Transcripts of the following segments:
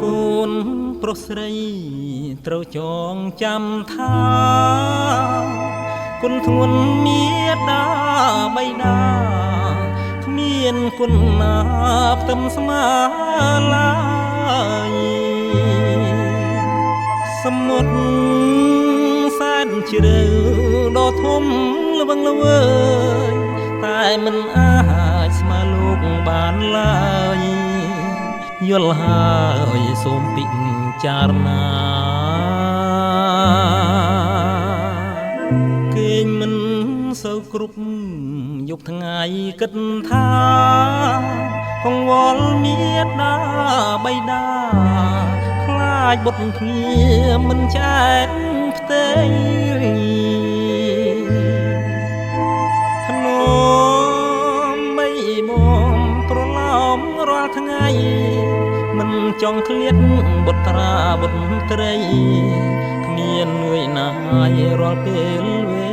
កូនប្រុសស្រីត្រូវចងចាំថាគុណធ្ងន់មេដាបៃតាគ្មានគុណណាផ្ទឹមស្មើឡើយសមុទ្រសែនជ្រៅដ៏ធំល្វឹងល្វើយតែមិនអាចស្មើលោកបានឡើយយល់ហើយសូមពិចារណាគេងមិនសូវគ្រប់យប់ថ្ងៃគិតថាកង្វល់មេដាបៃតាខ្លាចបុត្រគ្នាមិនចែកផ្ទៃភ្នំបីបំប្រឡំរាល់ថ្ងៃមិនចង់ឃ្លាតបុត្រាបុត្រីគ្មាននឿយណាយរាល់ពេលវេ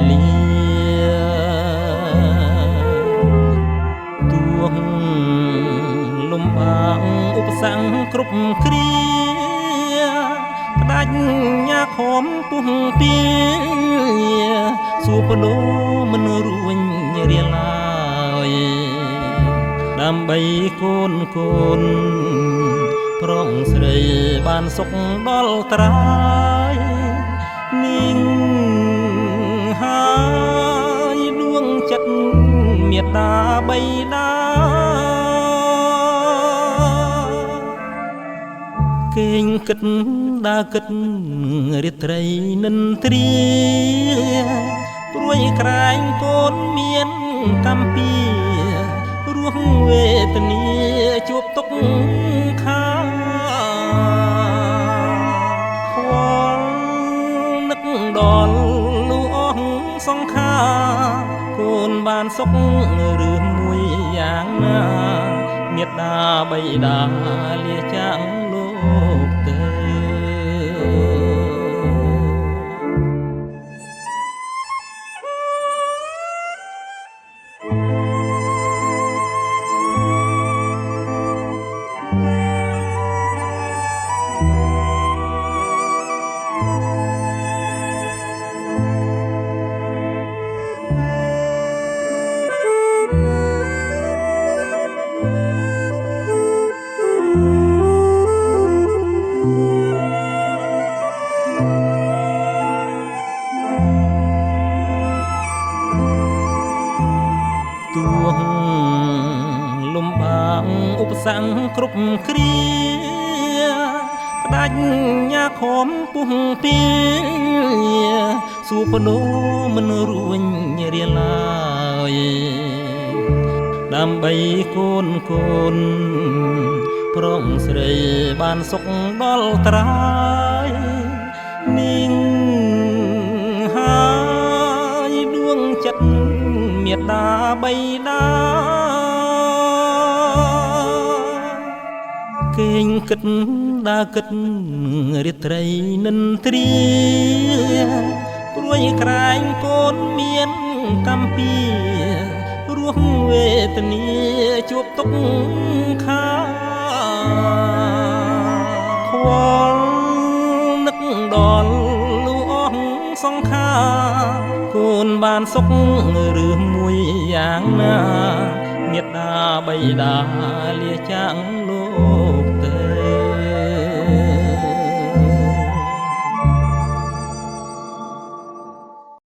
លាទួងលំបាកឧបសគ្គគ្រប់គ្រាផ្ដាច់ញ៉ាខំពុះពីសួរបដូរមិនរួញរាឡើយដើម្បីកូនកូនប្រុសស្រីបានសុខដល់ត្រើយនាងហើយដួងចិត្តមេដាបៃតាគេងគិតដើរគិតរាត្រីនិន្ទ្រាព្រួយក្រែងកូនមានកម្មពីរស់វេទនាជួបទុក្ខាខ្វល់នឹកដល់លូអស់សង្ខាកូនបានសុខឬមួយយ៉ាងណាមេត្តាបៃតាលាចាងលោកទៅទួងលំបាកឧបសគ្គគ្រប់គ្រាផ្ដាច់ញ៉ាខំពុះពីសួរបដូរមិនរួញរាឡើយដើម្បីកូនកូនប្រុសស្រីបានសុខដល់ត្រើយនាងហើយដួងចិត្តមេដាបៃតាគេងគិតដើរគិតរាត្រីនិន្ទ្រាព្រួយក្រែងកូនមានកម្មពីរស់វេទនាជួបទុក្ខាខ្វល់នឹកដល់លូអស់សង្ខាកូនបានសុខឬមួយយ៉ាងណាមេត្តាបៃតាលាចាង